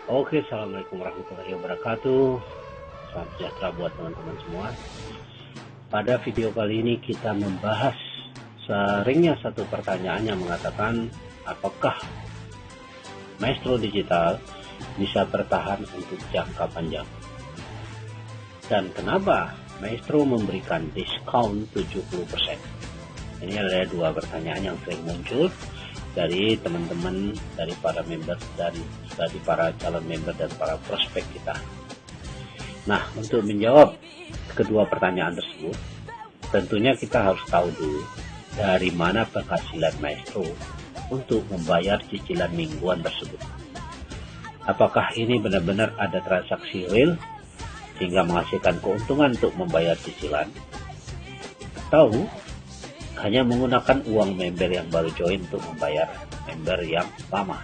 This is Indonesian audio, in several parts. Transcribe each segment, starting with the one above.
Oke, assalamualaikum warahmatullahi wabarakatuh. Salam sejahtera buat teman-teman semua. Pada video kali ini kita membahas seringnya satu pertanyaan yang mengatakan apakah Maestro Digital bisa bertahan untuk jangka panjang, dan kenapa Maestro memberikan diskon 70%. Ini adalah dua pertanyaan yang sering muncul dari teman-teman, dari para member, dan dari para calon member dan para prospek kita. Nah, untuk menjawab kedua pertanyaan tersebut, tentunya kita harus tahu dulu dari mana penghasilan Maestro untuk membayar cicilan mingguan tersebut. Apakah ini benar-benar ada transaksi real sehingga menghasilkan keuntungan untuk membayar cicilan, atau hanya menggunakan uang member yang baru join untuk membayar member yang lama?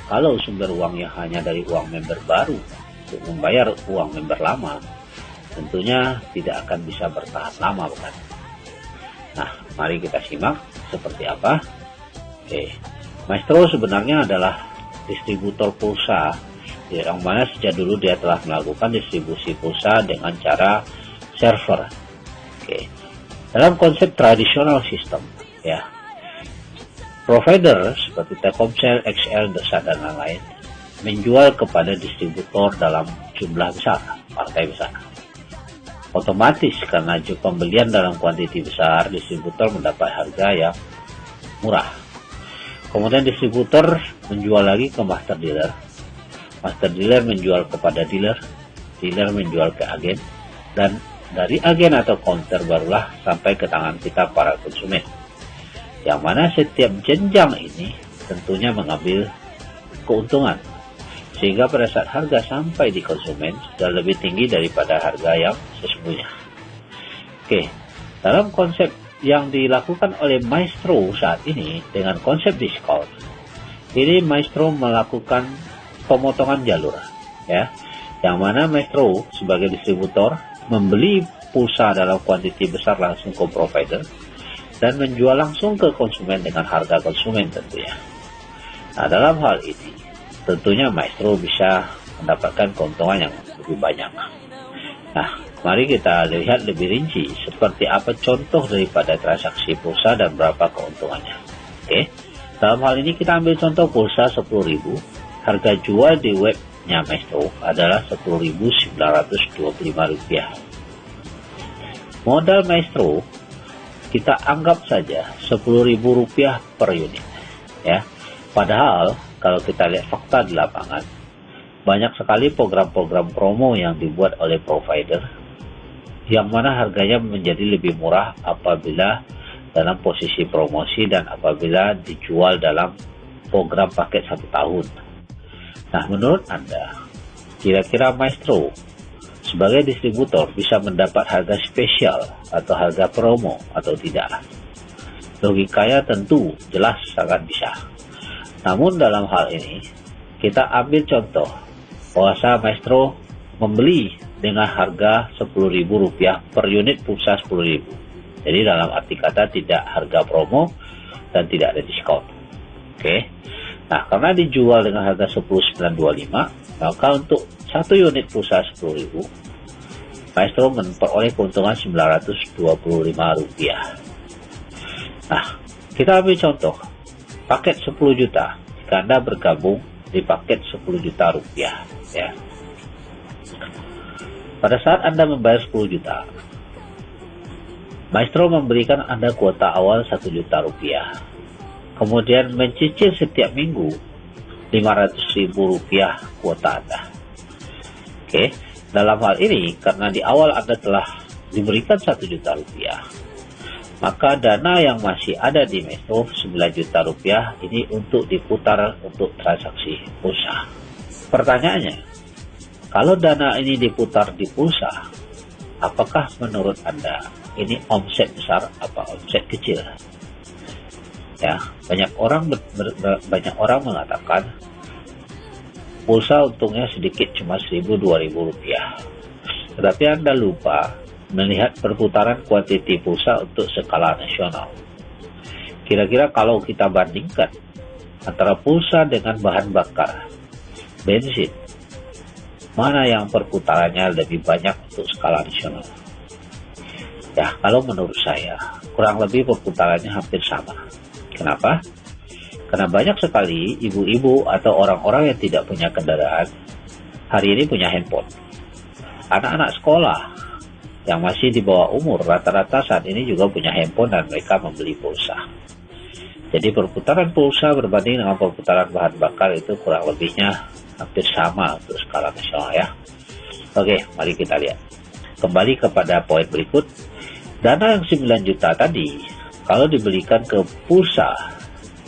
Kalau sumber uangnya hanya dari uang member baru untuk membayar uang member lama, tentunya tidak akan bisa bertahan lama, bukan? Nah, mari kita simak seperti apa. Maestro sebenarnya adalah distributor pulsa, yang mana sejak dulu dia telah melakukan distribusi pulsa dengan cara server. Dalam konsep tradisional sistem, provider seperti Telkomsel, XL, dan lain-lain menjual kepada distributor dalam jumlah besar, partai besar. Otomatis karena pembelian dalam kuantiti besar, distributor mendapat harga yang murah. Kemudian distributor menjual lagi ke master dealer menjual kepada dealer menjual ke agen, dan dari agen atau counter barulah sampai ke tangan kita para konsumen, yang mana setiap jenjang ini tentunya mengambil keuntungan, sehingga pada saat harga sampai di konsumen sudah lebih tinggi daripada harga yang sesungguhnya. Dalam konsep yang dilakukan oleh Maestro saat ini dengan konsep diskon, ini Maestro melakukan pemotongan jalur, yang mana Maestro sebagai distributor membeli pulsa dalam kuantiti besar langsung ke provider dan menjual langsung ke konsumen dengan harga konsumen tentunya. Nah, dalam hal ini tentunya Maestro bisa mendapatkan keuntungan yang lebih banyak. Nah, mari kita lihat lebih rinci seperti apa contoh daripada transaksi pulsa dan berapa keuntungannya. Dalam hal ini kita ambil contoh pulsa 10.000. Harga jual di webnya Maestro adalah Rp10.925. Modal Maestro kita anggap saja Rp10.000 per unit, Padahal kalau kita lihat fakta di lapangan, banyak sekali program-program promo yang dibuat oleh provider, yang mana harganya menjadi lebih murah apabila dalam posisi promosi dan apabila dijual dalam program paket 1 tahun. Nah, menurut Anda, kira-kira Maestro sebagai distributor bisa mendapat harga spesial atau harga promo atau tidak? Logikanya tentu jelas sangat bisa. Namun dalam hal ini, kita ambil contoh bahwa Maestro membeli dengan harga Rp10.000 per unit pulsa 10.000. Jadi dalam arti kata tidak harga promo dan tidak ada diskon. Nah, karena dijual dengan harga Rp10.925, maka untuk 1 unit pulsa 10.000, Maestro memperoleh keuntungan Rp925. Nah, kita ambil contoh paket 10 juta. Jika Anda bergabung di paket 10 juta rupiah, pada saat Anda membayar 10 juta, Maestro memberikan Anda kuota awal 1 juta rupiah. Kemudian mencicil setiap minggu Rp500.000 kuota Anda. Dalam hal ini, karena di awal Anda telah diberikan 1 juta rupiah, maka dana yang masih ada di Maestro 9 juta rupiah ini untuk diputar untuk transaksi pulsa. Pertanyaannya, kalau dana ini diputar di pulsa, apakah menurut Anda ini omset besar apa omset kecil? Banyak orang mengatakan pulsa untungnya sedikit, cuma Rp1.000-2.000. Tetapi Anda lupa melihat perputaran kuantiti pulsa untuk skala nasional. Kira-kira kalau kita bandingkan antara pulsa dengan bahan bakar, bensin, mana yang perputarannya lebih banyak untuk skala nasional? Ya, kalau menurut saya, kurang lebih perputarannya hampir sama. Kenapa? Karena banyak sekali ibu-ibu atau orang-orang yang tidak punya kendaraan, hari ini punya handphone. Anak-anak sekolah yang masih di bawah umur, rata-rata saat ini juga punya handphone dan mereka membeli pulsa. Jadi perputaran pulsa berbanding dengan perputaran bahan bakar itu kurang lebihnya hampir sama untuk skala nasional ya. Oke, mari kita lihat. Kembali kepada poin berikut. Dana yang 9 juta tadi, kalau dibelikan ke pulsa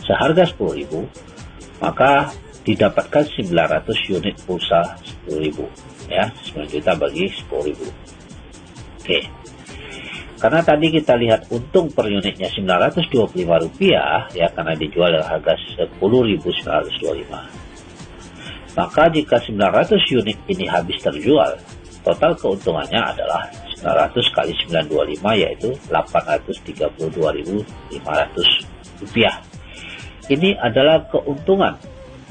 seharga 10.000, maka didapatkan 900 unit pulsa 10.000. Ya, 9 juta bagi 10.000. Oke. Karena tadi kita lihat untung per unitnya Rp925, ya, karena dijual dengan harga Rp10.925. Maka jika 900 unit ini habis terjual, total keuntungannya adalah 900 kali 925, yaitu Rp832.500. Ini adalah keuntungan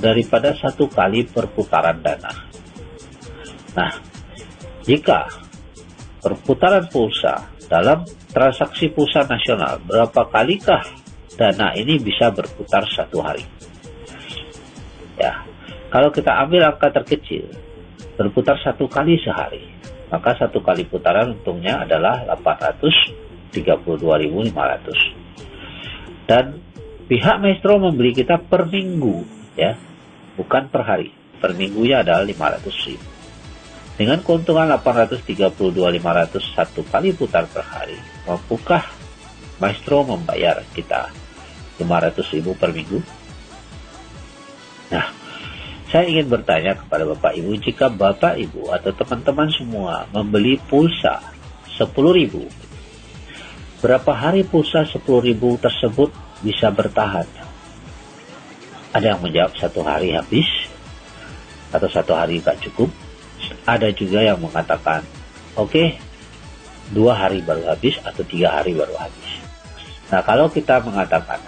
daripada satu kali perputaran dana. Nah, jika perputaran pulsa dalam transaksi pulsa nasional, berapa kalikah dana ini bisa berputar satu hari? Ya, kalau kita ambil angka terkecil, berputar satu kali sehari, maka satu kali putaran untungnya adalah 832.500. Dan pihak Maestro membeli kita per minggu, ya, bukan per hari. Per minggunya adalah 500.000. Dengan keuntungan 832.500 satu kali putar per hari, mampukah Maestro membayar kita 500.000 per minggu? Nah, saya ingin bertanya kepada Bapak Ibu, jika Bapak Ibu atau teman-teman semua membeli pulsa 10.000, berapa hari pulsa 10.000 tersebut bisa bertahan? Ada yang menjawab 1 hari habis, atau 1 hari gak cukup. Ada juga yang mengatakan, oke, 2 hari baru habis, atau 3 hari baru habis. Nah, kalau kita mengatakan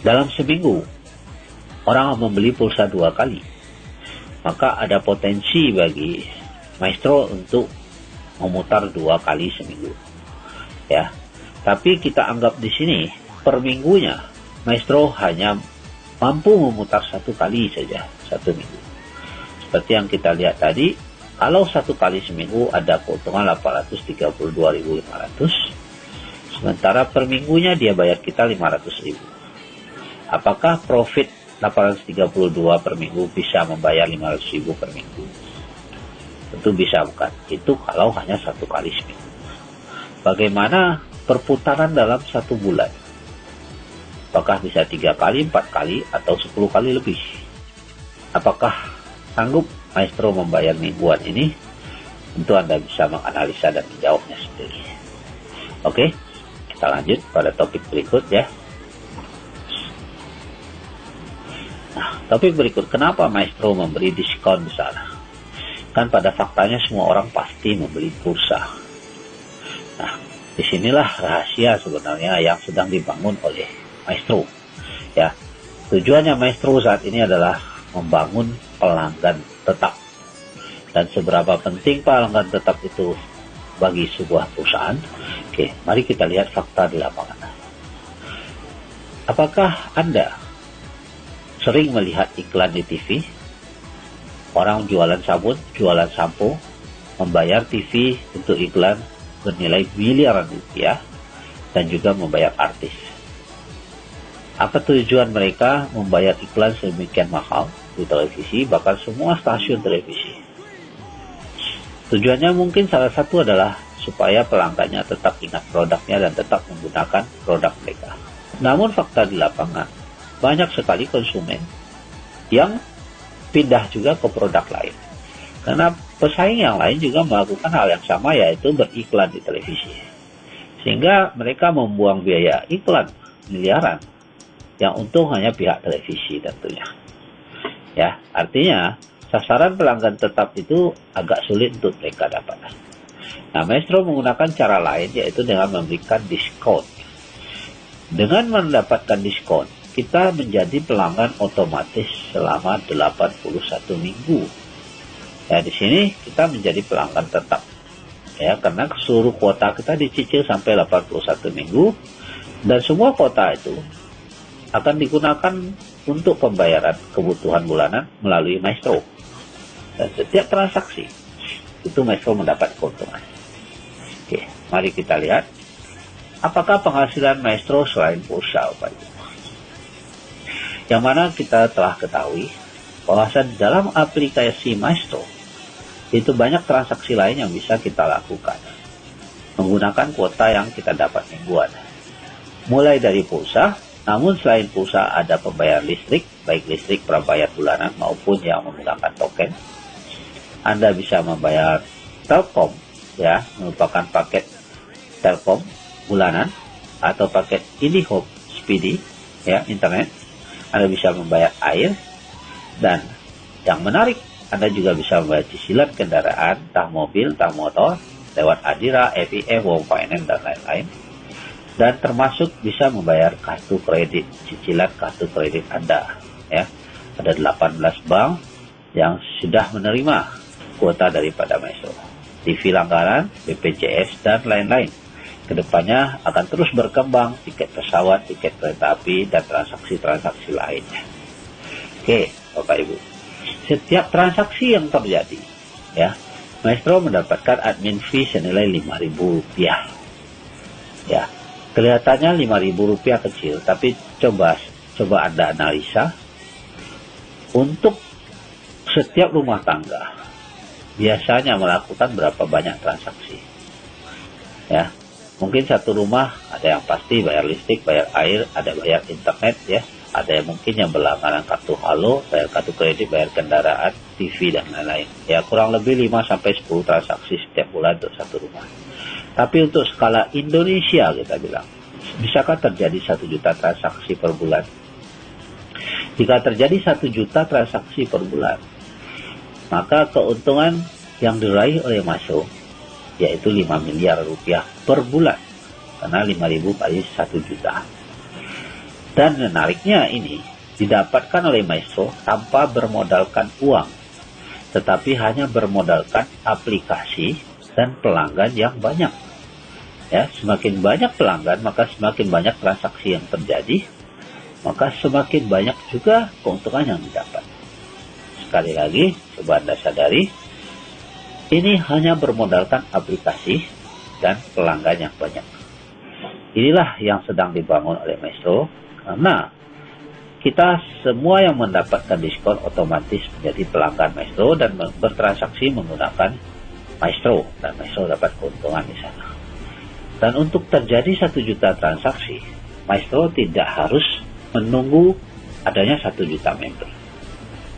dalam seminggu orang membeli pulsa 2 kali, maka ada potensi bagi Maestro untuk memutar 2 kali seminggu. Ya, tapi kita anggap di sini per minggunya Maestro hanya mampu memutar 1 kali saja 1 minggu. Seperti yang kita lihat tadi, kalau 1 kali seminggu ada keuntungan 832.500, sementara per minggunya dia bayar kita 500.000. Apakah profit 832 per minggu bisa membayar 500.000 per minggu? Tentu bisa, bukan? Itu kalau hanya 1 kali seminggu. Bagaimana perputaran dalam 1 bulan? Apakah bisa 3 kali, 4 kali, atau 10 kali lebih? Apakah sanggup Maestro membayar mingguan ini? Tentu Anda bisa menganalisa dan menjawabnya sendiri. Oke, kita lanjut pada topik berikut ya. Nah, topik berikut, kenapa Maestro memberi diskon besar? Kan pada faktanya semua orang pasti membeli pulsa. Nah, disinilah rahasia sebenarnya yang sedang dibangun oleh Maestro. Ya, tujuannya Maestro saat ini adalah membangun pelanggan tetap. Dan seberapa penting pelanggan tetap itu bagi sebuah perusahaan? Oke, mari kita lihat fakta di lapangan. Apakah Anda sering melihat iklan di TV? Orang jualan sabun, jualan sampo, membayar TV untuk iklan bernilai miliaran rupiah, dan juga membayar artis. Apa tujuan mereka membayar iklan sedemikian mahal di televisi, bahkan semua stasiun televisi? Tujuannya mungkin salah satu adalah supaya pelanggannya tetap ingat produknya dan tetap menggunakan produk mereka. Namun fakta di lapangan, banyak sekali konsumen yang pindah juga ke produk lain. Karena pesaing yang lain juga melakukan hal yang sama, yaitu beriklan di televisi. Sehingga mereka membuang biaya iklan miliaran, yang untung hanya pihak televisi tentunya. Ya, artinya sasaran pelanggan tetap itu agak sulit untuk mereka dapatkan. Nah, Maestro menggunakan cara lain, yaitu dengan memberikan diskon. Dengan mendapatkan diskon, kita menjadi pelanggan otomatis selama 81 minggu. Ya, di sini kita menjadi pelanggan tetap. Ya, karena seluruh kuota kita dicicil sampai 81 minggu dan semua kuota itu akan digunakan untuk pembayaran kebutuhan bulanan melalui Maestro. Dan setiap transaksi itu Maestro mendapat keuntungan. Oke, mari kita lihat apakah penghasilan Maestro selain pulsa, Bapak Ibu. Yang mana kita telah ketahui bahwa dalam aplikasi Maestro itu banyak transaksi lain yang bisa kita lakukan menggunakan kuota yang kita dapat mingguan. Mulai dari pulsa, namun selain pulsa ada pembayaran listrik, baik listrik prabayar bulanan maupun yang menggunakan token. Anda bisa membayar Telkom, ya, merupakan paket Telkom bulanan atau paket IndiHome Speedy, ya, internet. Anda bisa membayar air, dan yang menarik, Anda juga bisa membayar cicilan kendaraan, entah mobil, entah motor, lewat Adira, EPF, Wong Finance, dan lain-lain. Dan termasuk bisa membayar kartu kredit, cicilan kartu kredit Anda. Ya, ada 18 bank yang sudah menerima kuota daripada Maestro. TV langganan, BPJS, dan lain-lain. Kedepannya akan terus berkembang tiket pesawat, tiket kereta api, dan transaksi-transaksi lainnya. Oke, Bapak Ibu. Setiap transaksi yang terjadi, ya, Maestro mendapatkan admin fee senilai Rp5.000. Ya, kelihatannya Rp5.000 kecil, tapi coba Anda analisa untuk setiap rumah tangga biasanya melakukan berapa banyak transaksi. Ya, mungkin satu rumah ada yang pasti bayar listrik, bayar air, ada bayar internet, ya. Ada yang mungkin yang berlangganan kartu Halo, bayar kartu kredit, bayar kendaraan, TV, dan lain-lain. Ya, kurang lebih 5-10 transaksi setiap bulan untuk satu rumah. Tapi untuk skala Indonesia kita bilang, bisakah terjadi 1 juta transaksi per bulan? Jika terjadi 1 juta transaksi per bulan, maka keuntungan yang diraih oleh Maestro yaitu Rp5 miliar per bulan. Karena 5.000 kali 1 juta. Dan menariknya ini didapatkan oleh Maestro tanpa bermodalkan uang, tetapi hanya bermodalkan aplikasi dan pelanggan yang banyak. Ya, semakin banyak pelanggan, maka semakin banyak transaksi yang terjadi, maka semakin banyak juga keuntungan yang didapat. Sekali lagi, coba Anda sadari, ini hanya bermodalkan aplikasi dan pelanggan yang banyak. Inilah yang sedang dibangun oleh Maestro. Karena kita semua yang mendapatkan diskon otomatis menjadi pelanggan Maestro dan bertransaksi menggunakan Maestro, dan Maestro dapat keuntungan di sana. Dan untuk terjadi 1 juta transaksi, Maestro tidak harus menunggu adanya 1 juta member.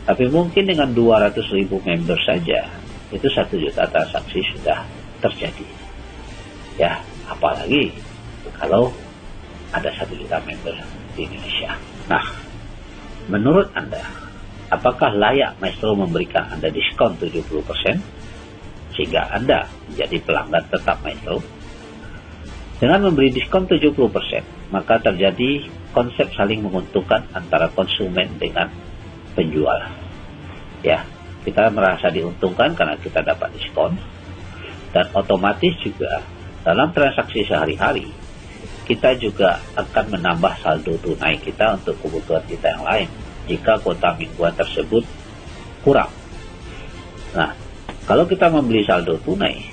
Tapi mungkin dengan 200.000 member saja, itu 1 juta transaksi sudah terjadi. Ya, apalagi kalau ada 1 juta member di Indonesia. Nah, menurut Anda, apakah layak Maestro memberikan Anda diskon 70% sehingga Anda menjadi pelanggan tetap Maestro? Dengan memberi diskon 70%, maka terjadi konsep saling menguntungkan antara konsumen dengan penjual. Ya, kita merasa diuntungkan karena kita dapat diskon, dan otomatis juga dalam transaksi sehari-hari kita juga akan menambah saldo tunai kita untuk kebutuhan kita yang lain jika kuota mingguan tersebut kurang. Nah, kalau kita membeli saldo tunai,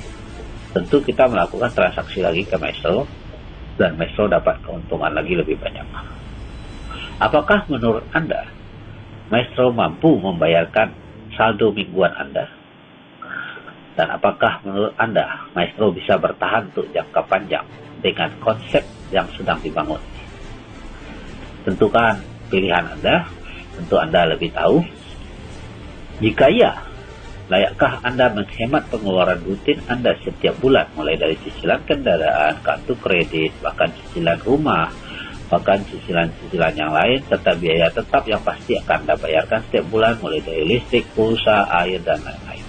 tentu kita melakukan transaksi lagi ke Maestro, dan Maestro dapat keuntungan lagi lebih banyak. Apakah menurut Anda Maestro mampu membayarkan saldo mingguan Anda? Dan apakah menurut Anda Maestro bisa bertahan untuk jangka panjang dengan konsep yang sedang dibangun? Tentukan pilihan Anda, tentu Anda lebih tahu. Jika iya, layakkah Anda menghemat pengeluaran rutin Anda setiap bulan, mulai dari cicilan kendaraan, kartu kredit, bahkan cicilan rumah, bahkan cicilan-cicilan yang lain, serta biaya tetap yang pasti akan Anda bayarkan setiap bulan, mulai dari listrik, pulsa, air, dan lain-lain.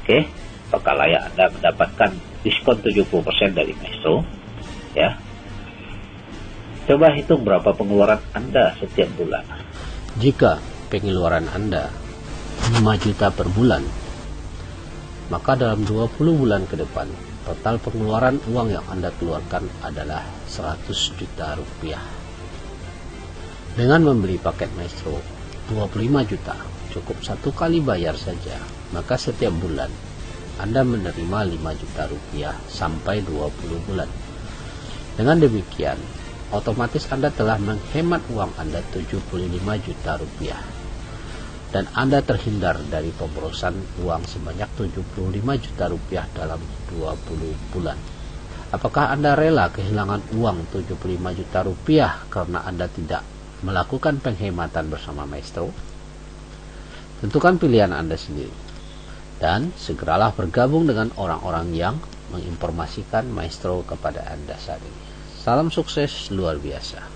Oke, apakah layak Anda mendapatkan diskon 70% dari Maestro? Ya, coba hitung berapa pengeluaran Anda setiap bulan. Jika pengeluaran Anda 5 juta per bulan, maka dalam 20 bulan ke depan, total pengeluaran uang yang Anda keluarkan adalah 100 juta rupiah. Dengan membeli paket Maestro 25 juta, cukup satu kali bayar saja, maka setiap bulan Anda menerima 5 juta rupiah sampai 20 bulan. Dengan demikian, otomatis Anda telah menghemat uang Anda 75 juta rupiah. Dan Anda terhindar dari pemborosan uang sebanyak 75 juta rupiah dalam 20 bulan. Apakah Anda rela kehilangan uang 75 juta rupiah karena Anda tidak melakukan penghematan bersama Maestro? Tentukan pilihan Anda sendiri. Dan segeralah bergabung dengan orang-orang yang menginformasikan Maestro kepada Anda saat ini. Salam sukses luar biasa.